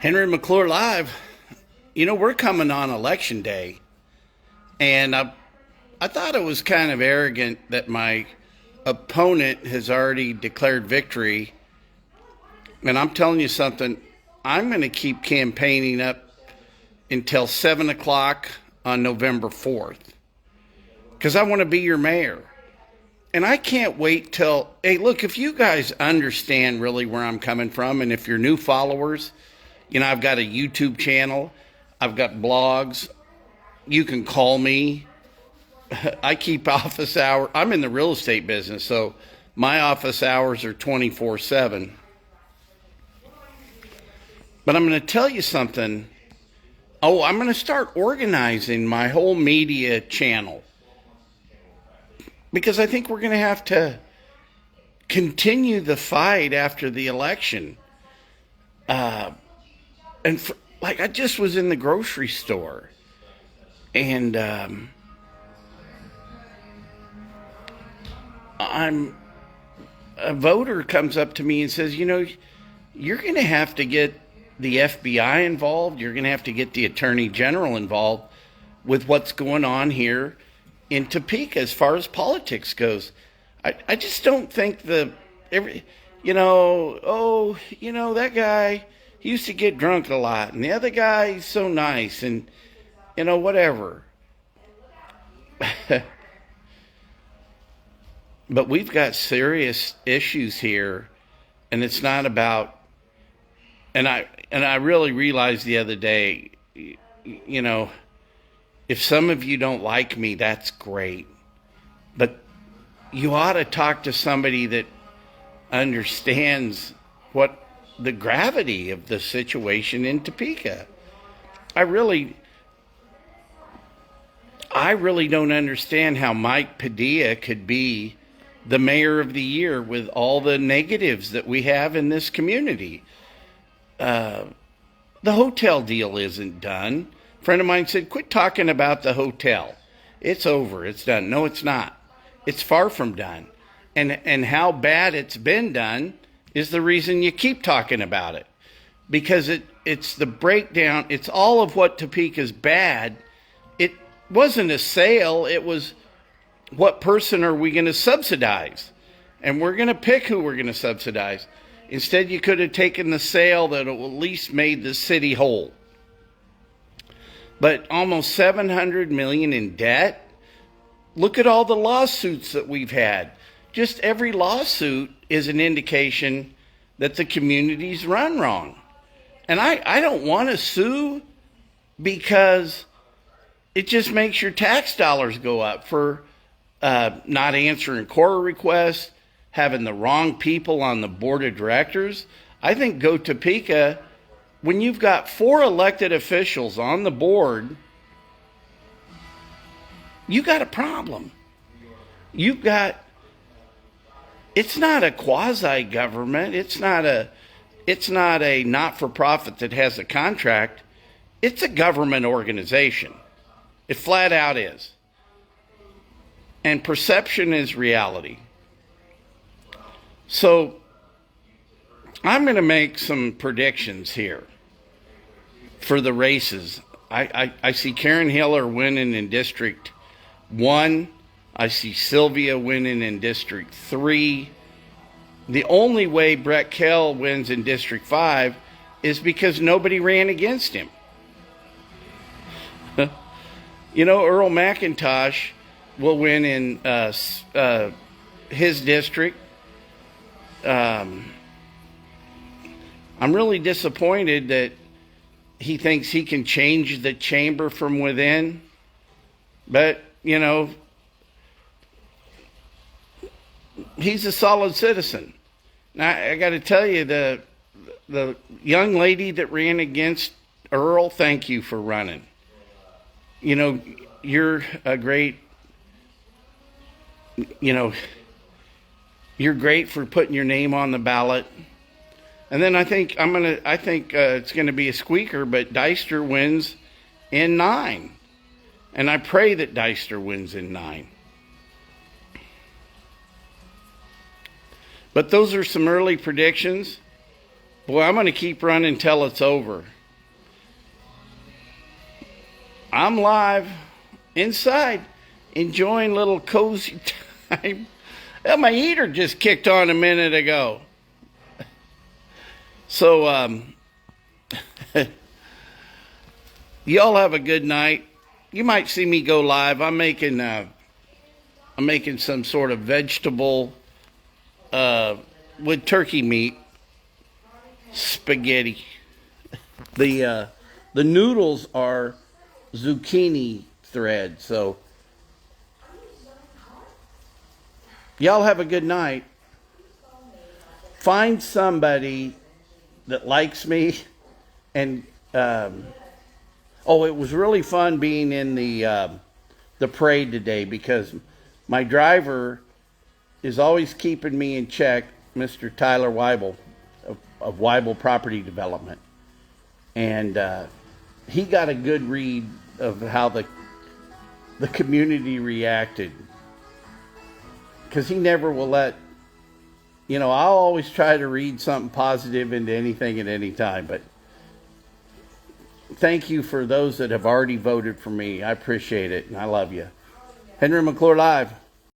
Henry McClure Live. We're coming on election day, and I thought it was kind of arrogant that my opponent has already declared victory. And I'm telling you something, I'm going to keep campaigning up until 7 o'clock on November 4th because I want to be your mayor. And I can't wait till, hey, look, if you guys understand really where I'm coming from, and if you're new followers, I've got a YouTube channel, I've got blogs, you can call me. I keep office hours. I'm in the real estate business, so my office hours are 24/7. But I'm going to tell you something. I'm going to start organizing my whole media channel because I think we're going to have to continue the fight after the election. I just was in the grocery store, and a voter comes up to me and says, you're going to have to get the FBI involved. You're going to have to get the Attorney General involved with what's going on here in Topeka as far as politics goes. I just don't think that guy, he used to get drunk a lot, and the other guy, he's so nice, and, whatever. But we've got serious issues here, and it's not about, and I really realized the other day, if some of you don't like me, that's great. But you ought to talk to somebody that understands what the gravity of the situation in Topeka. I really don't understand how Mike Padilla could be the mayor of the year with all the negatives that we have in this community. The hotel deal isn't done. A friend of mine said, quit talking about the hotel. It's over. It's done. No, it's not. It's far from done. And how bad it's been done is the reason you keep talking about it. Because it's the breakdown. It's all of what Topeka's bad. It wasn't a sale. It was, what person are we going to subsidize? And we're going to pick who we're going to subsidize. Instead, you could have taken the sale that at least made the city whole. But almost $700 million in debt. Look at all the lawsuits that we've had. Just every lawsuit is an indication that the community's run wrong. And I don't want to sue because it just makes your tax dollars go up for not answering CORA requests, having the wrong people on the board of directors. I think go Topeka, when you've got 4 elected officials on the board, you got a problem. It's not a quasi-government. It's not a not-for-profit that has a contract. It's a government organization. It flat out is. And perception is reality. So I'm going to make some predictions here for the races. I see Karen Hiller winning in District 1. I see Sylvia winning in District 3. The only way Brett Kell wins in District 5 is because nobody ran against him. Earl McIntosh will win in his district. I'm really disappointed that he thinks he can change the chamber from within. But, he's a solid citizen. Now, I got to tell you, the young lady that ran against Earl, thank you for running. You're a great, you're great for putting your name on the ballot. And then I think it's going to be a squeaker, but Deister wins in 9. And I pray that Deister wins in 9. But those are some early predictions. Boy, I'm going to keep running till it's over. I'm live inside, enjoying a little cozy time. Well, my heater just kicked on a minute ago. So, y'all have a good night. You might see me go live. I'm making some sort of vegetable with turkey meat spaghetti. The noodles are zucchini thread. So y'all have a good night. Find somebody that likes me, and it was really fun being in the parade today, because my driver is always keeping me in check, Mr. Tyler Weibel of Weibel Property Development, and he got a good read of how the community reacted, because he never will let, I'll always try to read something positive into anything at any time. But thank you for those that have already voted for me. I appreciate it, and I love you. Henry McClure Live.